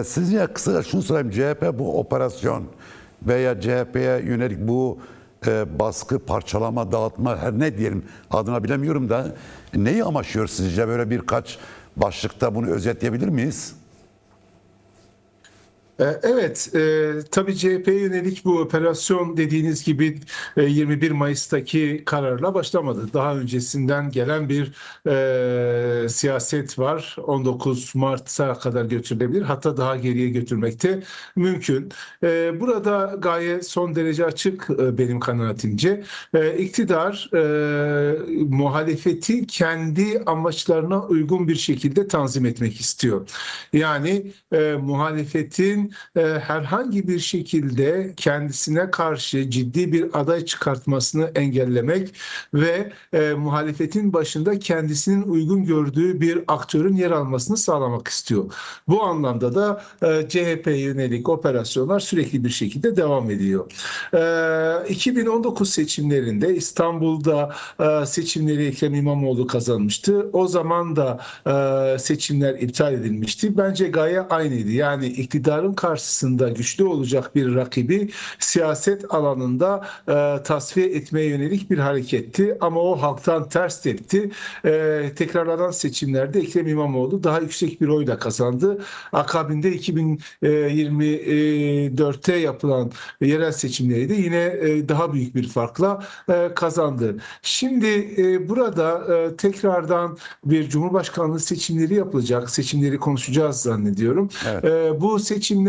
Sizce kısaca şunu sorayım. CHP bu operasyon veya CHP'ye yönelik bu baskı, parçalama, dağıtma her ne diyelim adına bilemiyorum da neyi amaçlıyor sizce? Böyle birkaç başlıkta bunu özetleyebilir miyiz? Evet, tabii CHP'ye yönelik bu operasyon dediğiniz gibi 21 Mayıs'taki kararla başlamadı. Daha öncesinden gelen bir siyaset var. 19 Mart'a kadar götürülebilir. Hatta daha geriye götürmekte mümkün. Burada gayet son derece açık benim kanaatimce. İktidar muhalefeti kendi amaçlarına uygun bir şekilde tanzim etmek istiyor. Yani muhalefetin herhangi bir şekilde kendisine karşı ciddi bir aday çıkartmasını engellemek ve muhalefetin başında kendisinin uygun gördüğü bir aktörün yer almasını sağlamak istiyor. Bu anlamda da CHP'ye yönelik operasyonlar sürekli bir şekilde devam ediyor. 2019 seçimlerinde İstanbul'da seçimleri Ekrem İmamoğlu kazanmıştı. O zaman da seçimler iptal edilmişti. Bence gaye aynıydı. Yani iktidarın karşısında güçlü olacak bir rakibi siyaset alanında tasfiye etmeye yönelik bir hareketti. Ama o halktan ters tepti. Tekrarlanan seçimlerde Ekrem İmamoğlu daha yüksek bir oyla kazandı. Akabinde 2024'te yapılan yerel seçimleri de yine daha büyük bir farkla kazandı. Şimdi burada tekrardan bir Cumhurbaşkanlığı seçimleri yapılacak. Seçimleri konuşacağız zannediyorum. Evet. Bu seçimlerde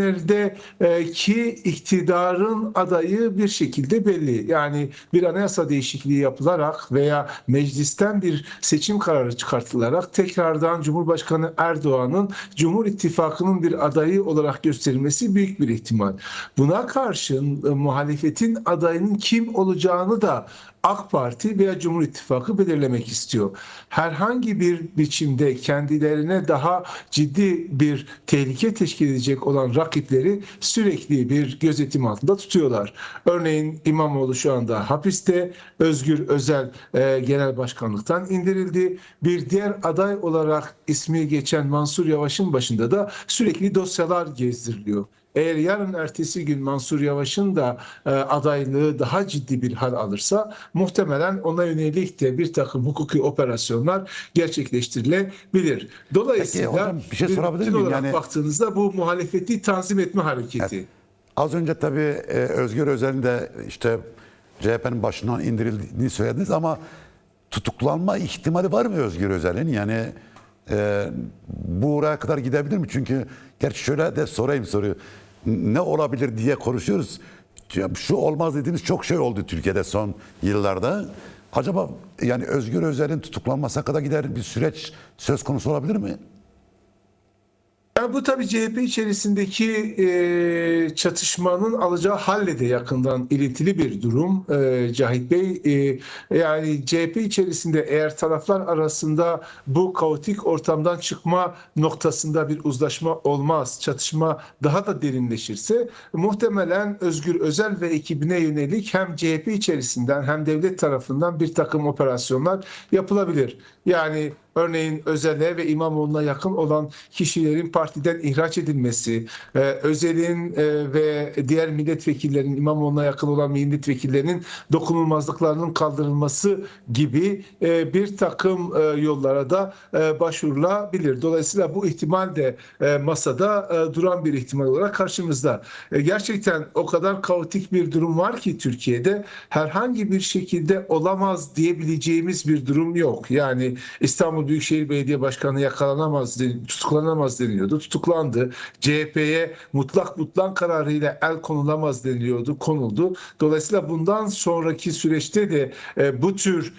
ki iktidarın adayı bir şekilde belli. Yani bir anayasa değişikliği yapılarak veya meclisten bir seçim kararı çıkartılarak tekrardan Cumhurbaşkanı Erdoğan'ın Cumhur İttifakı'nın bir adayı olarak gösterilmesi büyük bir ihtimal. Buna karşın muhalefetin adayının kim olacağını da AK Parti veya Cumhur İttifakı belirlemek istiyor. Herhangi bir biçimde kendilerine daha ciddi bir tehlike teşkil edecek olan rakipleri sürekli bir gözetim altında tutuyorlar. Örneğin İmamoğlu şu anda hapiste, Özgür Özel genel başkanlıktan indirildi. Bir diğer aday olarak ismi geçen Mansur Yavaş'ın başında da sürekli dosyalar gezdiriliyor. Eğer yarın ertesi gün Mansur Yavaş'ın da adaylığı daha ciddi bir hal alırsa muhtemelen ona yönelik de bir takım hukuki operasyonlar gerçekleştirilebilir. Peki Dolayısıyla hocam bir şey sorabilir bütün miyim? olarak Yani baktığınızda bu muhalefeti tanzim etme hareketi. az önce tabii Özgür Özel'in de işte CHP'nin başından indirildiğini söylediniz ama tutuklanma ihtimali var mı Özgür Özel'in? Yani bu oraya kadar gidebilir mi? Çünkü gerçi şöyle de sorayım soruyu. Ne olabilir diye konuşuyoruz. Şu olmaz dediğimiz çok şey oldu Türkiye'de son yıllarda. Acaba yani Özgür Özel'in tutuklanmasına kadar gider bir süreç söz konusu olabilir mi? Yani bu tabii CHP içerisindeki çatışmanın alacağı halle de yakından ilintili bir durum Cahit Bey. Yani CHP içerisinde eğer taraflar arasında bu kaotik ortamdan çıkma noktasında bir uzlaşma olmaz, çatışma daha da derinleşirse muhtemelen Özgür Özel ve ekibine yönelik hem CHP içerisinden hem devlet tarafından bir takım operasyonlar yapılabilir. Yani örneğin Özel'e ve İmamoğlu'na yakın olan kişilerin partiden ihraç edilmesi, Özel'in ve diğer milletvekillerinin İmamoğlu'na yakın olan milletvekillerinin dokunulmazlıklarının kaldırılması gibi bir takım yollara da başvurulabilir. Dolayısıyla bu ihtimal de masada duran bir ihtimal olarak karşımızda. Gerçekten o kadar kaotik bir durum var ki Türkiye'de herhangi bir şekilde olamaz diyebileceğimiz bir durum yok. Yani İstanbul Büyükşehir Belediye Başkanı yakalanamaz, tutuklanamaz deniliyordu. Tutuklandı. CHP'ye mutlak kararıyla el konulamaz deniliyordu. Konuldu. Dolayısıyla bundan sonraki süreçte de bu tür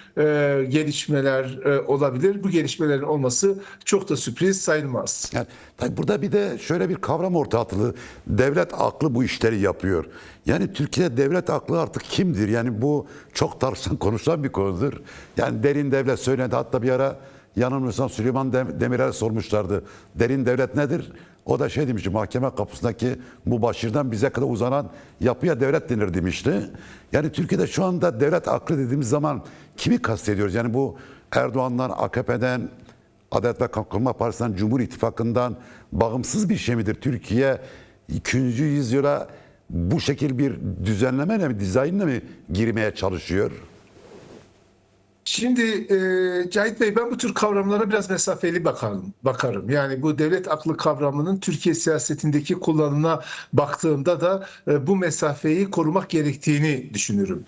gelişmeler olabilir. Bu gelişmelerin olması çok da sürpriz sayılmaz. Yani, tabii burada bir de şöyle bir kavram ortaya atıldı. Devlet aklı bu işleri yapıyor. Yani Türkiye devlet aklı artık kimdir? Yani bu çok tartışılan konuşulan bir konudur. Yani derin devlet söyledi. Hatta bir ara yanılmıyorsam Süleyman Demirel'e sormuşlardı. Derin devlet nedir? O da şey demişti, mahkeme kapısındaki mübaşirden bize kadar uzanan yapıya devlet denir demişti. Yani Türkiye'de şu anda devlet aklı dediğimiz zaman kimi kastediyoruz? Yani bu Erdoğan'dan, AKP'den, Adalet ve Kalkınma Partisi'nden, Cumhur İttifakı'ndan bağımsız bir şey midir? Türkiye 2. yüzyıla bu şekil bir düzenlemeyle mi, dizaynla mı girmeye çalışıyor? Şimdi Cahit Bey, ben bu tür kavramlara biraz mesafeli bakarım. Yani bu devlet aklı kavramının Türkiye siyasetindeki kullanımına baktığımda da bu mesafeyi korumak gerektiğini düşünürüm.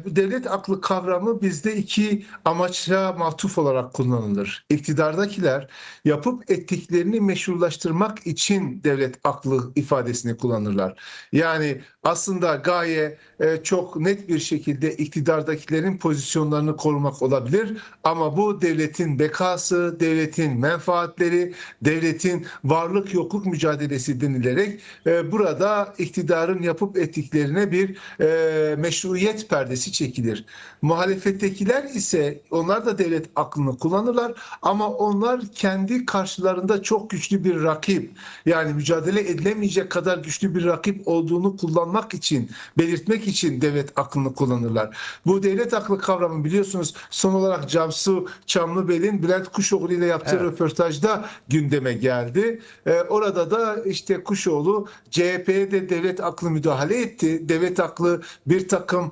Bu devlet aklı kavramı bizde iki amaçla matuf olarak kullanılır. İktidardakiler yapıp ettiklerini meşrulaştırmak için devlet aklı ifadesini kullanırlar. Yani aslında gaye çok net bir şekilde iktidardakilerin pozisyonlarını korumak olabilir. Ama bu devletin bekası, devletin menfaatleri, devletin varlık yokluk mücadelesi denilerek burada iktidarın yapıp ettiklerine bir meşruiyet perdesi çekilir. Muhalefettekiler ise onlar da devlet aklını kullanırlar ama onlar kendi karşılarında çok güçlü bir rakip, yani mücadele edilemeyecek kadar güçlü bir rakip olduğunu kullanmak için, belirtmek için devlet aklını kullanırlar. Bu devlet aklı kavramı biliyorsunuz son olarak Cansu Çamlıbel'in Bülent Kuşoğlu ile yaptığı Evet. röportajda gündeme geldi. Orada da işte Kuşoğlu CHP'ye de devlet aklı müdahale etti. Devlet aklı bir takım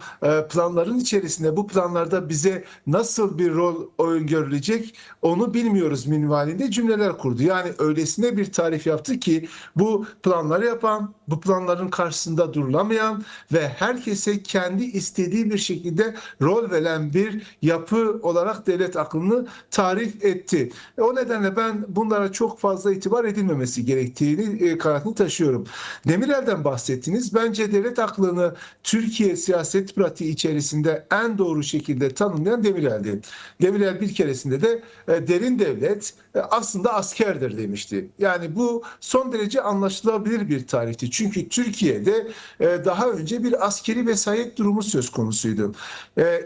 planların içerisinde, bu planlarda bize nasıl bir rol öngörülecek onu bilmiyoruz minvalinde cümleler kurdu. Yani öylesine bir tarif yaptı ki bu planları yapan, bu planların karşısında durulamayan ve herkese kendi istediği bir şekilde rol veren bir yapı olarak devlet aklını tarif etti. O nedenle ben bunlara çok fazla itibar edilmemesi gerektiğini kanaatini taşıyorum. Demirel'den bahsettiniz. Bence devlet aklını Türkiye siyaset pratiği içerisinde en doğru şekilde tanımlayan Demirel'di. Demirel bir keresinde de derin devlet aslında askerdir demişti. Yani bu son derece anlaşılabilir bir tarihti. Çünkü Türkiye'de daha önce bir askeri vesayet durumu söz konusuydu.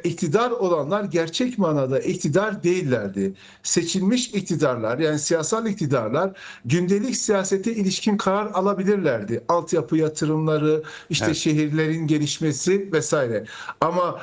İktidar olanlar gerçek manada iktidar değillerdi. Seçilmiş iktidarlar, yani siyasal iktidarlar gündelik siyasete ilişkin karar alabilirlerdi. Altyapı yatırımları, işte Evet. şehirlerin gelişmesi vesaire. Ama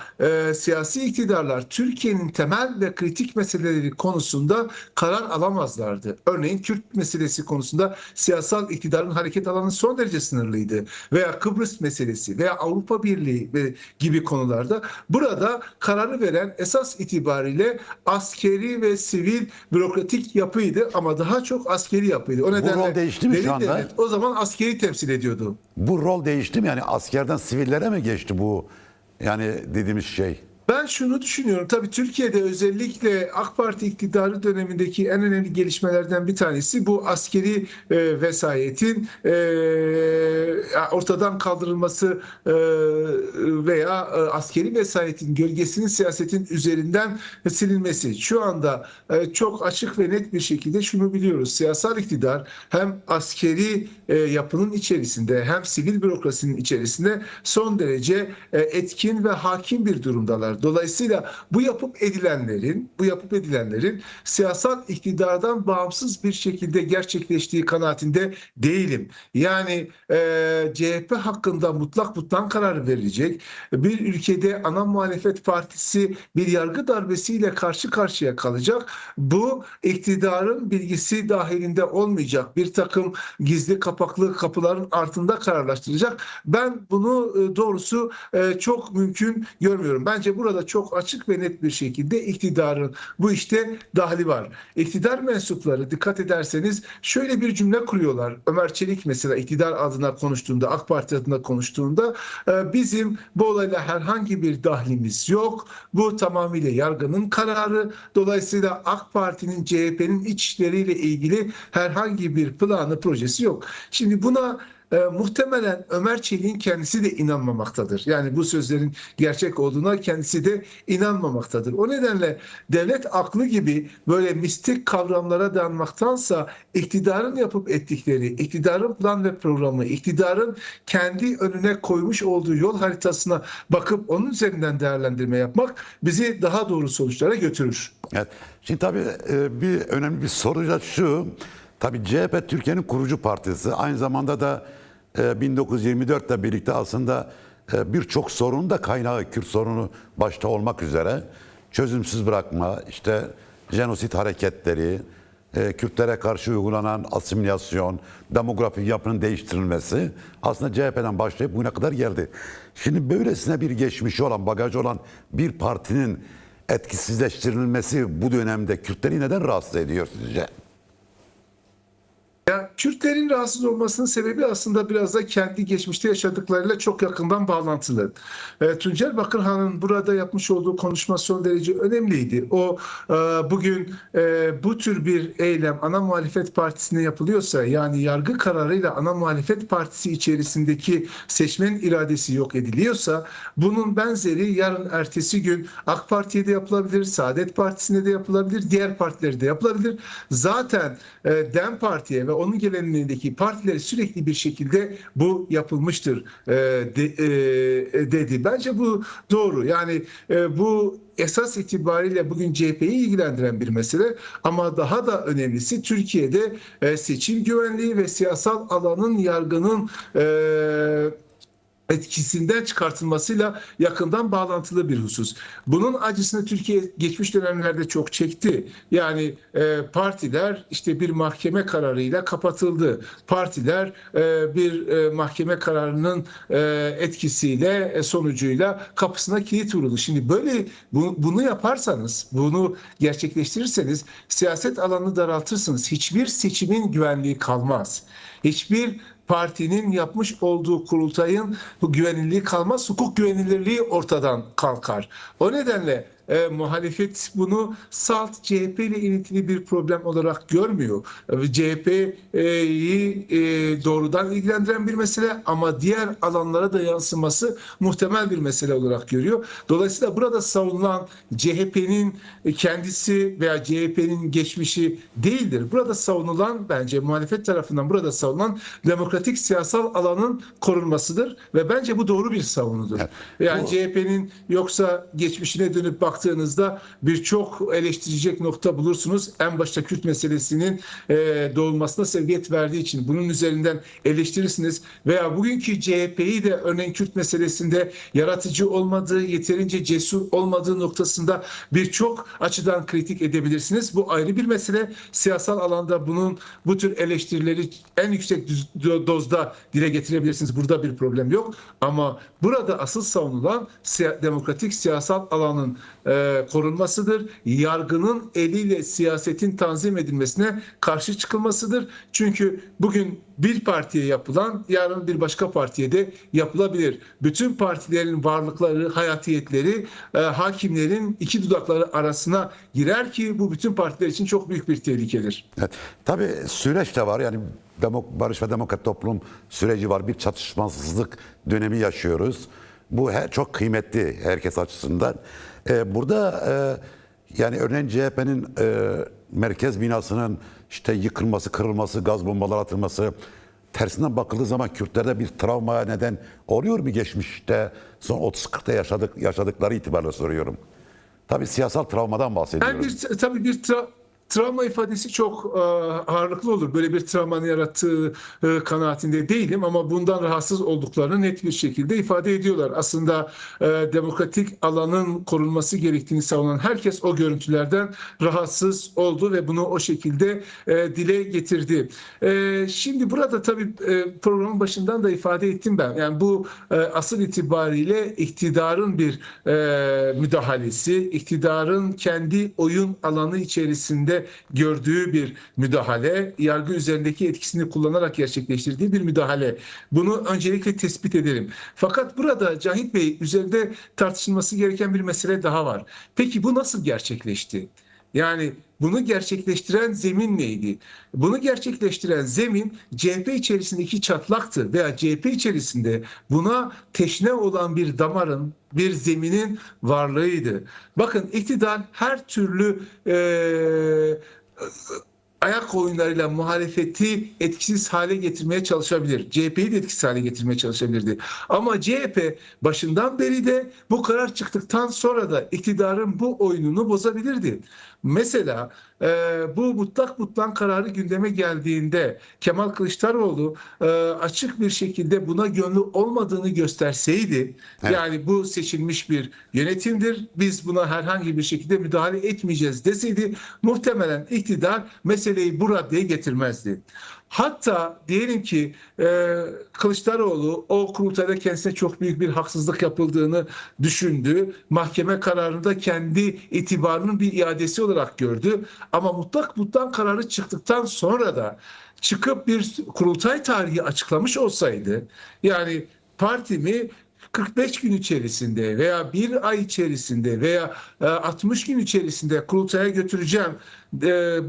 siyasi iktidarlar Türkiye'nin temel ve kritik meseleleri konusunda karar alamazlardı. Örneğin Kürt meselesi konusunda siyasal iktidarın hareket alanı son derece sınırlıydı. Veya Kıbrıs meselesi veya Avrupa Birliği gibi konularda burada kararı veren esas itibariyle askeri ve sivil bürokratik yapıydı ama daha çok askeri yapıydı. O rol nedenle değişti mi şu derin anda? devlet o zaman askeri temsil ediyordu. Bu rol değişti mi? Yani askerden sivillere mi geçti bu, yani dediğimiz şey? Ben şunu düşünüyorum. Tabii Türkiye'de özellikle AK Parti iktidarı dönemindeki en önemli gelişmelerden bir tanesi bu askeri vesayetin ortadan kaldırılması veya askeri vesayetin gölgesinin siyasetin üzerinden silinmesi. Şu anda çok açık ve net bir şekilde şunu biliyoruz. Siyasal iktidar hem askeri yapının içerisinde hem sivil bürokrasinin içerisinde son derece etkin ve hakim bir durumdalar. Dolayısıyla bu yapıp edilenlerin siyasal iktidardan bağımsız bir şekilde gerçekleştiği kanaatinde değilim. Yani CHP hakkında mutlak karar verilecek. Bir ülkede ana muhalefet partisi bir yargı darbesiyle karşı karşıya kalacak. Bu iktidarın bilgisi dahilinde olmayacak. Bir takım gizli kapaklı kapıların altında kararlaştıracak. Ben bunu doğrusu çok mümkün görmüyorum. Bence burada çok açık ve net bir şekilde iktidarın bu işte dahli var. İktidar mensupları dikkat ederseniz şöyle bir cümle kuruyorlar. Ömer Çelik mesela iktidar adına konuştuğunda, AK Parti adına konuştuğunda bizim bu olayla herhangi bir dahlimiz yok. Bu tamamıyla yargının kararı. Dolayısıyla AK Parti'nin, CHP'nin iç işleriyle ilgili herhangi bir planı, projesi yok. Şimdi buna muhtemelen Ömer Çelik'in kendisi de inanmamaktadır. Yani bu sözlerin gerçek olduğuna kendisi de inanmamaktadır. O nedenle devlet aklı gibi böyle mistik kavramlara dayanmaktansa iktidarın yapıp ettikleri, iktidarın plan ve programı, iktidarın kendi önüne koymuş olduğu yol haritasına bakıp onun üzerinden değerlendirme yapmak bizi daha doğru sonuçlara götürür. Evet. Şimdi tabii bir önemli bir soru da şu. Tabii CHP Türkiye'nin kurucu partisi. Aynı zamanda da 1924'le birlikte aslında birçok sorunun da kaynağı Kürt sorunu başta olmak üzere çözümsüz bırakma, işte jenosit hareketleri, Kürtlere karşı uygulanan asimilasyon, demografik yapının değiştirilmesi aslında CHP'den başlayıp bugüne kadar geldi. Şimdi böylesine bir geçmişi olan, bagajı olan bir partinin etkisizleştirilmesi bu dönemde Kürtleri neden rahatsız ediyor sizce? Ya Kürtlerin rahatsız olmasının sebebi aslında biraz da kendi geçmişte yaşadıklarıyla çok yakından bağlantılı. Tuncel Bakırhan'ın burada yapmış olduğu konuşma son derece önemliydi. O bugün bu tür bir eylem ana muhalefet partisine yapılıyorsa, yani yargı kararıyla ana muhalefet partisi içerisindeki seçmenin iradesi yok ediliyorsa, bunun benzeri yarın ertesi gün AK Parti'ye de yapılabilir, Saadet Partisi'ne de yapılabilir, diğer partilerde de yapılabilir. Zaten DEM Parti'ye ve onun geleneğindeki partilere sürekli bir şekilde bu yapılmıştır dedi. Bence bu doğru. Yani bu esas itibariyle bugün CHP'yi ilgilendiren bir mesele, ama daha da önemlisi Türkiye'de seçim güvenliği ve siyasal alanın, yargının etkisinden çıkartılmasıyla yakından bağlantılı bir husus. Bunun acısını Türkiye geçmiş dönemlerde çok çekti. Yani partiler işte bir mahkeme kararıyla kapatıldı. Partiler bir mahkeme kararının etkisiyle, sonucuyla kapısına kilit vuruldu. Şimdi böyle bunu yaparsanız, bunu gerçekleştirirseniz siyaset alanını daraltırsınız. Hiçbir seçimin güvenliği kalmaz. Hiçbir partinin yapmış olduğu kurultayın bu güvenilirliği kalmaz, hukuk güvenilirliği ortadan kalkar. O nedenle muhalefet bunu salt CHP ile ilintili bir problem olarak görmüyor. CHP'yi doğrudan ilgilendiren bir mesele, ama diğer alanlara da yansıması muhtemel bir mesele olarak görüyor. Dolayısıyla burada savunulan CHP'nin kendisi veya CHP'nin geçmişi değildir. Burada savunulan, bence muhalefet tarafından burada savunulan demokratik siyasal alanın korunmasıdır ve bence bu doğru bir savunudur. Yani CHP'nin yoksa geçmişine dönüp baktığınızda birçok eleştirecek nokta bulursunuz. En başta Kürt meselesinin doğulmasına sebebiyet verdiği için bunun üzerinden eleştirirsiniz. Veya bugünkü CHP'yi de örneğin Kürt meselesinde yaratıcı olmadığı, yeterince cesur olmadığı noktasında birçok açıdan kritik edebilirsiniz. Bu ayrı bir mesele. Siyasal alanda bu tür eleştirileri en yüksek dozda dile getirebilirsiniz. Burada bir problem yok. Ama burada asıl savunulan demokratik siyasal alanın korunmasıdır. Yargının eliyle siyasetin tanzim edilmesine karşı çıkılmasıdır. Çünkü bugün bir partiye yapılan yarın bir başka partiye de yapılabilir. Bütün partilerin varlıkları, hayatiyetleri hakimlerin iki dudakları arasına girer ki bu bütün partiler için çok büyük bir tehlikedir. Evet. Tabii süreç de var. Yani barış ve demokrat toplum süreci var. Bir çatışmasızlık dönemi yaşıyoruz. Bu çok kıymetli herkes açısından. Burada yani örneğin CHP'nin merkez binasının işte yıkılması, kırılması, gaz bombaları atılması, tersinden bakıldığı zaman Kürtlerde bir travmaya neden oluyor mu geçmişte? Son 30-40'ta yaşadıkları itibariyle soruyorum. Tabii siyasal travmadan bahsediyorum. Tabii bir travma ifadesi çok ağırlıklı olur. Böyle bir travmanın yarattığı kanaatinde değilim, ama bundan rahatsız olduklarını net bir şekilde ifade ediyorlar. Aslında demokratik alanın korunması gerektiğini savunan herkes o görüntülerden rahatsız oldu ve bunu o şekilde dile getirdi. Şimdi burada tabii programın başından da ifade ettim ben. Yani bu asıl itibariyle iktidarın bir müdahalesi, iktidarın kendi oyun alanı içerisinde gördüğü bir müdahale, yargı üzerindeki etkisini kullanarak gerçekleştirdiği bir müdahale. Bunu öncelikle tespit edelim. Fakat burada Cahit Bey, üzerinde tartışılması gereken bir mesele daha var. Peki bu nasıl gerçekleşti? Yani bunu gerçekleştiren zemin neydi? Bunu gerçekleştiren zemin CHP içerisindeki çatlaktı veya CHP içerisinde buna teşne olan bir damarın, bir zeminin varlığıydı. Bakın, iktidar her türlü ayak oyunlarıyla muhalefeti etkisiz hale getirmeye çalışabilir. CHP'yi de etkisiz hale getirmeye çalışabilirdi. Ama CHP başından beri de bu karar çıktıktan sonra da iktidarın bu oyununu bozabilirdi. Mesela bu mutlak butlan kararı gündeme geldiğinde Kemal Kılıçdaroğlu açık bir şekilde buna gönlü olmadığını gösterseydi, Evet. yani bu seçilmiş bir yönetimdir, biz buna herhangi bir şekilde müdahale etmeyeceğiz deseydi, muhtemelen iktidar meseleyi bu raddeye getirmezdi. Hatta diyelim ki Kılıçdaroğlu o kurultayda kendisine çok büyük bir haksızlık yapıldığını düşündü. Mahkeme kararını da kendi itibarının bir iadesi olarak gördü. Ama mutlak butlan kararı çıktıktan sonra da çıkıp bir kurultay tarihi açıklamış olsaydı, yani partimi 45 gün içerisinde veya bir ay içerisinde veya 60 gün içerisinde kurultaya götüreceğim,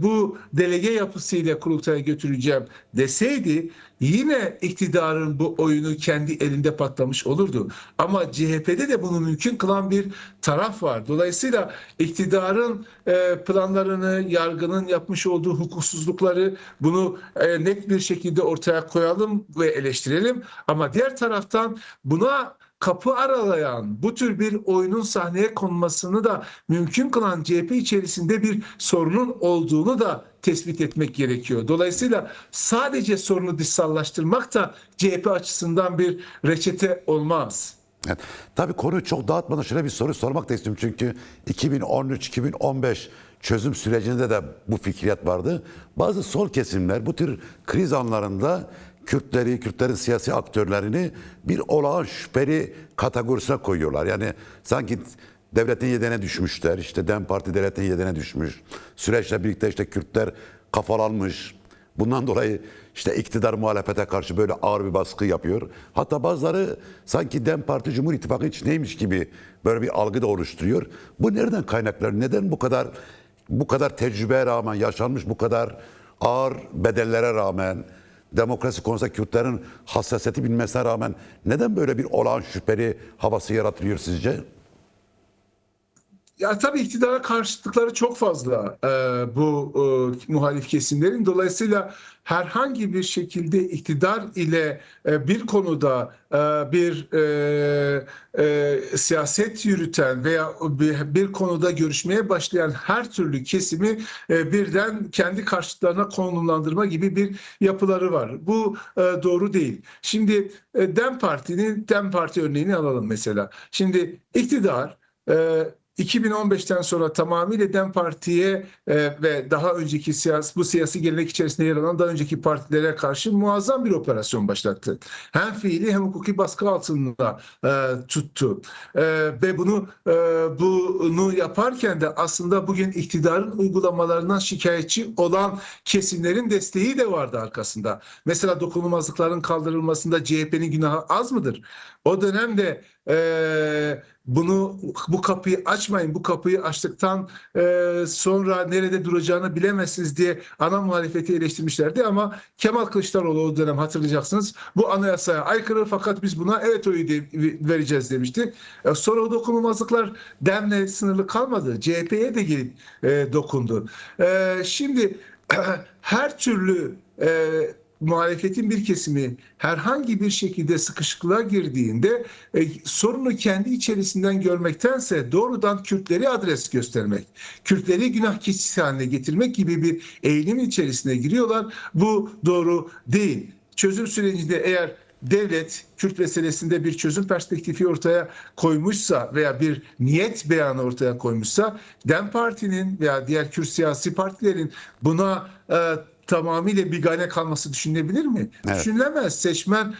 bu delege yapısıyla kurultaya götüreceğim deseydi, yine iktidarın bu oyunu kendi elinde patlamış olurdu. Ama CHP'de de bunu mümkün kılan bir taraf var. Dolayısıyla iktidarın planlarını, yargının yapmış olduğu hukuksuzlukları, bunu net bir şekilde ortaya koyalım ve eleştirelim. Ama diğer taraftan buna kapı aralayan, bu tür bir oyunun sahneye konmasını da mümkün kılan CHP içerisinde bir sorunun olduğunu da tespit etmek gerekiyor. Dolayısıyla sadece sorunu dışsallaştırmak da CHP açısından bir reçete olmaz. Evet. Tabii konuyu çok dağıtmadan şöyle bir soru sormak da istiyorum. Çünkü 2013-2015 çözüm sürecinde de bu fikriyat vardı. Bazı sol kesimler bu tür kriz anlarında Kürtleri, Kürtlerin siyasi aktörlerini bir olağan şüpheli kategorisine koyuyorlar. Yani sanki devletin yediğine düşmüşler. İşte DEM Parti devletin yediğine düşmüş. Süreçle birlikte işte Kürtler kafalanmış. Bundan dolayı işte iktidar muhalefete karşı böyle ağır bir baskı yapıyor. Hatta bazıları sanki DEM Parti Cumhur İttifakı içindeymiş gibi böyle bir algı da oluşturuyor. Bu nereden kaynaklar? Neden bu kadar tecrübeye rağmen yaşanmış bu kadar ağır bedellere rağmen demokrasi konusunda Kürtlerin hassasiyeti bilmesine rağmen neden böyle bir olağan şüpheli havası yaratılıyor sizce? Ya tabii iktidara karşıtlıkları çok fazla bu muhalif kesimlerin. Dolayısıyla herhangi bir şekilde iktidar ile bir konuda siyaset yürüten veya bir konuda görüşmeye başlayan her türlü kesimi birden kendi karşıtlarına konumlandırma gibi bir yapıları var. Bu doğru değil. Şimdi DEM Parti örneğini alalım mesela. Şimdi iktidar 2015'ten sonra tamamıyla DEM Parti'ye ve daha önceki bu siyasi gelenek içerisinde yer alan daha önceki partilere karşı muazzam bir operasyon başlattı. Hem fiili hem hukuki baskı altında tuttu. Ve bunu yaparken de aslında bugün iktidarın uygulamalarından şikayetçi olan kesimlerin desteği de vardı arkasında. Mesela dokunulmazlıkların kaldırılmasında CHP'nin günahı az mıdır? O dönemde bu kapıyı açmayın, bu kapıyı açtıktan sonra nerede duracağını bilemezsiniz diye ana muhalefeti eleştirmişlerdi, ama Kemal Kılıçdaroğlu o dönem, hatırlayacaksınız, bu anayasaya aykırı fakat biz buna evet oyu vereceğiz demişti. Sonra o dokunulmazlıklar DEM'le sınırlı kalmadı. CHP'ye de gelip dokundu. Şimdi her türlü muhalefetin bir kesimi herhangi bir şekilde sıkışıklığa girdiğinde sorunu kendi içerisinden görmektense doğrudan Kürtleri adres göstermek, Kürtleri günah keçisi haline getirmek gibi bir eğilim içerisine giriyorlar. Bu doğru değil. Çözüm sürecinde eğer devlet Kürt meselesinde bir çözüm perspektifi ortaya koymuşsa veya bir niyet beyanı ortaya koymuşsa, DEM Parti'nin veya diğer Kürt siyasi partilerin buna tamamıyla bigane kalması düşünülebilir mi? Evet. Düşünülemez. Seçmen,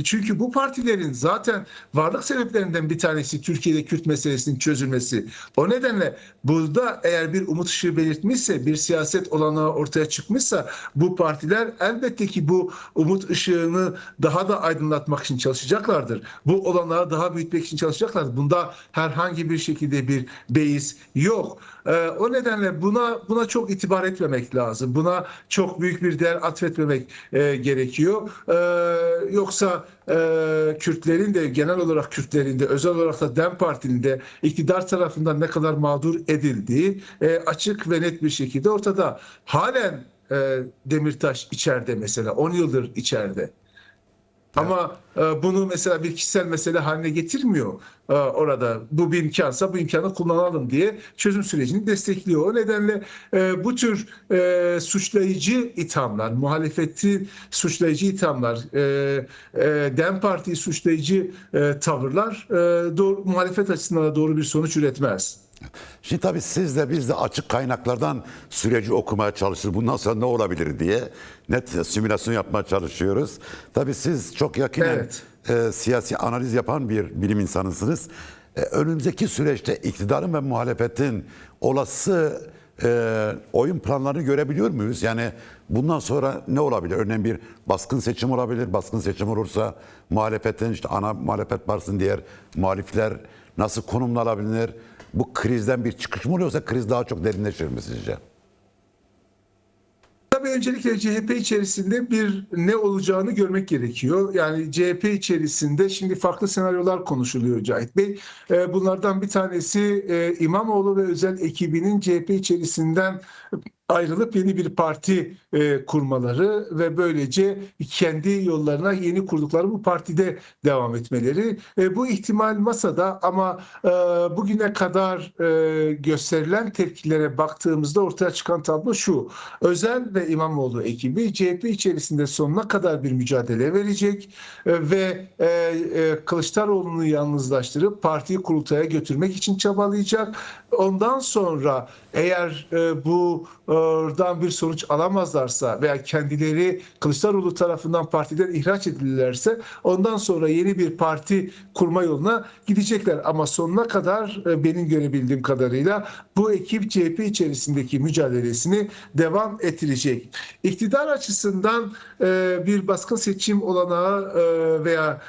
çünkü bu partilerin zaten varlık sebeplerinden bir tanesi Türkiye'de Kürt meselesinin çözülmesi. O nedenle burada eğer bir umut ışığı belirtmişse, bir siyaset olanağı ortaya çıkmışsa, bu partiler elbette ki bu umut ışığını daha da aydınlatmak için çalışacaklardır. Bu olanağı daha büyütmek için çalışacaklardır. Bunda herhangi bir şekilde bir beis yok. O nedenle buna çok itibar etmemek lazım. Buna çok büyük bir değer atfetmemek gerekiyor. Yoksa Kürtlerin de, genel olarak Kürtlerin de, özel olarak da DEM Parti'nin de iktidar tarafından ne kadar mağdur edildiği açık ve net bir şekilde ortada. Halen Demirtaş içeride mesela. 10 yıldır içeride. Ama bunu mesela bir kişisel mesele haline getirmiyor orada. Bu bir imkansa bu imkanı kullanalım diye çözüm sürecini destekliyor. O nedenle bu tür suçlayıcı ithamlar, muhalefeti suçlayıcı ithamlar, DEM Parti'yi suçlayıcı tavırlar muhalefet açısından da doğru bir sonuç üretmez. Şimdi tabii siz de biz de açık kaynaklardan süreci okumaya çalışıyoruz. Bundan sonra ne olabilir diye net simülasyon yapmaya çalışıyoruz. Tabii siz çok yakinen siyasi analiz yapan bir bilim insanısınız. Önümüzdeki süreçte iktidarın ve muhalefetin olası oyun planlarını görebiliyor muyuz? Yani bundan sonra ne olabilir? Örneğin bir baskın seçim olabilir. Baskın seçim olursa muhalefetin işte ana muhalefet partisinin diğer muhalifler nasıl konumlanabilir? Bu krizden bir çıkış mı oluyorsa kriz daha çok derinleşir mi sizce? Tabii öncelikle CHP içerisinde bir ne olacağını görmek gerekiyor. Yani CHP içerisinde şimdi farklı senaryolar konuşuluyor Cahit Bey. Bunlardan bir tanesi İmamoğlu ve özel ekibinin CHP içerisinden ayrılıp yeni bir parti kurmaları ve böylece kendi yollarına yeni kurdukları bu partide devam etmeleri. Bu ihtimal masada ama bugüne kadar gösterilen tepkilere baktığımızda ortaya çıkan tablo şu. Özel ve İmamoğlu ekibi CHP içerisinde sonuna kadar bir mücadele verecek ve Kılıçdaroğlu'nu yalnızlaştırıp partiyi kurultaya götürmek için çabalayacak. Ondan sonra eğer buradan bir sonuç alamazlarsa veya kendileri Kılıçdaroğlu tarafından partiden ihraç edilirlerse ondan sonra yeni bir parti kurma yoluna gidecekler. Ama sonuna kadar benim görebildiğim kadarıyla bu ekip CHP içerisindeki mücadelesini devam ettirecek. İktidar açısından bir baskın seçim olanağı veya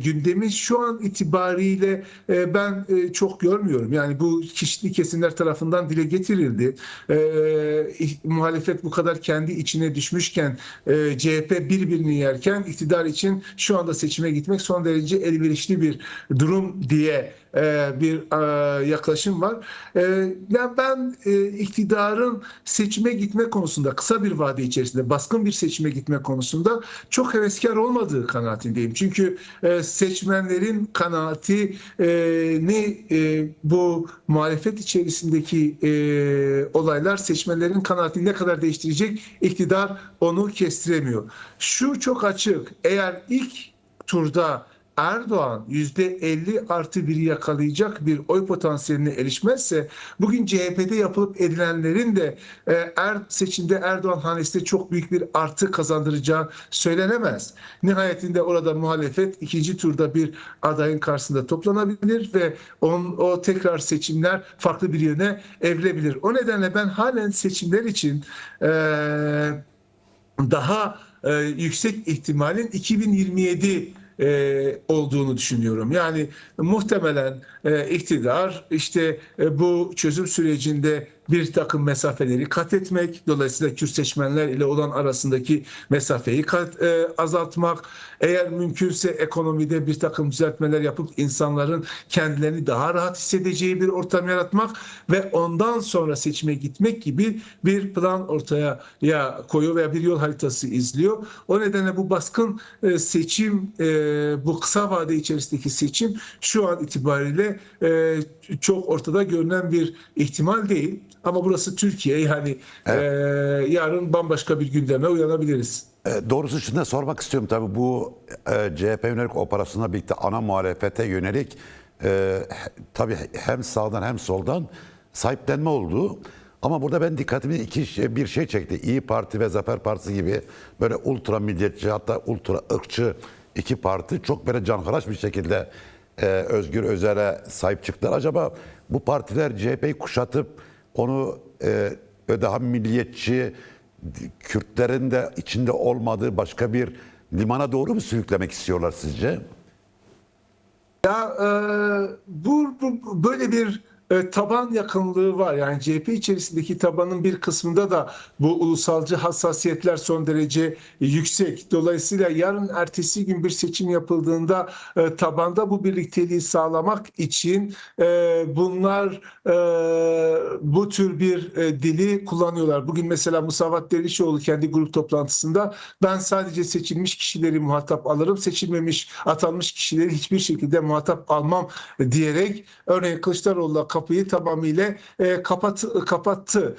gündemi şu an itibariyle ben çok görmüyorum. Yani bu çeşitli kesimler tarafından dile getirildi. Muhalefet bu kadar kendi içine düşmüşken CHP birbirini yerken iktidar için şu anda seçime gitmek son derece elverişli bir durum diye bir yaklaşım var. Yani ben iktidarın seçime gitme konusunda kısa bir vade içerisinde baskın bir seçime gitme konusunda çok heveskar olmadığı kanaatindeyim. Çünkü seçmenlerin kanaatini bu muhalefet içerisindeki olaylar seçmenlerin kanaatini ne kadar değiştirecek iktidar onu kestiremiyor. Şu çok açık. Eğer ilk turda Erdoğan %50+1'i yakalayacak bir oy potansiyeline erişmezse bugün CHP'de yapılıp edilenlerin de seçimde Erdoğan hanesinde çok büyük bir artı kazandıracağı söylenemez. Nihayetinde orada muhalefet ikinci turda bir adayın karşısında toplanabilir ve o tekrar seçimler farklı bir yöne evrilebilir. O nedenle ben halen seçimler için daha yüksek ihtimalin 2027 olduğunu düşünüyorum. Yani muhtemelen iktidar işte bu çözüm sürecinde bir takım mesafeleri kat etmek, dolayısıyla Kürt seçmenler ile olan arasındaki mesafeyi azaltmak, eğer mümkünse ekonomide bir takım düzeltmeler yapıp insanların kendilerini daha rahat hissedeceği bir ortam yaratmak ve ondan sonra seçime gitmek gibi bir plan ortaya koyuyor veya bir yol haritası izliyor. O nedenle bu baskın seçim, bu kısa vade içerisindeki seçim şu an itibariyle çok ortada görünen bir ihtimal değil. Ama burası Türkiye, yani yarın bambaşka bir gündeme uyanabiliriz. Doğrusu şunu da sormak istiyorum tabii bu CHP yönelik operasyonla birlikte ana muhalefete yönelik tabii hem sağdan hem soldan sahiplenme oldu. Ama burada ben dikkatimi bir şey çekti. İyi Parti ve Zafer Partisi gibi böyle ultra milliyetçi hatta ultra ırkçı iki parti çok böyle canhıraş bir şekilde Özgür Özel'e sahip çıktılar. Acaba bu partiler CHP'yi kuşatıp onu daha milliyetçi, Kürtlerin de içinde olmadığı başka bir limana doğru mu sürüklemek istiyorlar sizce? Ya bu böyle bir taban yakınlığı var. Yani CHP içerisindeki tabanın bir kısmında da bu ulusalcı hassasiyetler son derece yüksek. Dolayısıyla yarın ertesi gün bir seçim yapıldığında tabanda bu birlikteliği sağlamak için bunlar bu tür bir dili kullanıyorlar. Bugün mesela Musavat Dervişoğlu kendi grup toplantısında ben sadece seçilmiş kişileri muhatap alırım, seçilmemiş, atanmış kişileri hiçbir şekilde muhatap almam diyerek örneğin Kılıçdaroğlu'na kapıyı tamamıyla kapattı.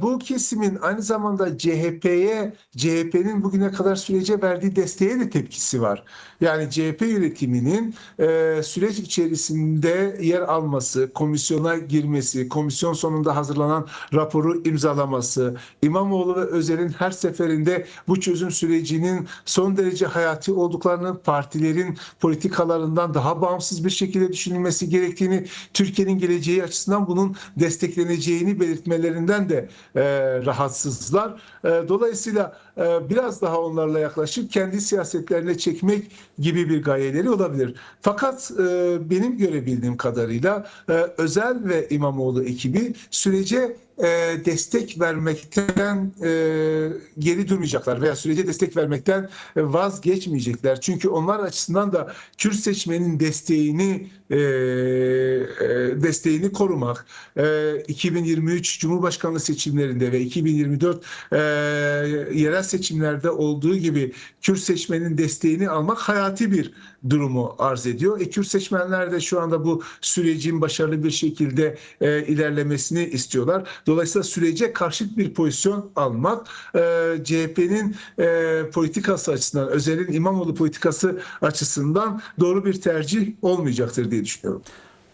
Bu kesimin aynı zamanda CHP'nin bugüne kadar sürece verdiği desteğe de tepkisi var. Yani CHP yönetiminin süreç içerisinde yer alması, komisyona girmesi, komisyon sonunda hazırlanan raporu imzalaması, İmamoğlu ve Özer'in her seferinde bu çözüm sürecinin son derece hayati olduklarını, partilerin politikalarından daha bağımsız bir şekilde düşünülmesi gerektiğini, Türkiye'nin geleceği açısından bunun destekleneceğini belirtmelerinden de rahatsızlar. Dolayısıyla biraz daha onlarla yaklaşıp kendi siyasetlerine çekmek gibi bir gayeleri olabilir. Fakat benim görebildiğim kadarıyla Özel ve İmamoğlu ekibi sürece destek vermekten geri durmayacaklar veya sürece destek vermekten vazgeçmeyecekler. Çünkü onlar açısından da Kürt seçmenin desteğini korumak, 2023 Cumhurbaşkanlığı seçimlerinde ve 2024 yerel seçimlerde olduğu gibi Kürt seçmenin desteğini almak hayati bir durumu arz ediyor. Kürt seçmenler de şu anda bu sürecin başarılı bir şekilde ilerlemesini istiyorlar. Dolayısıyla sürece karşıt bir pozisyon almak CHP'nin politikası açısından, Özer'in İmamoğlu politikası açısından doğru bir tercih olmayacaktır diye düşünüyorum.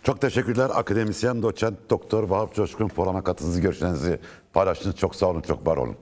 Çok teşekkürler. Akademisyen, doçent, doktor Vahap Coşkun programa katıldığınız görüşlerinizi paylaştınız. Çok sağ olun, çok var olun.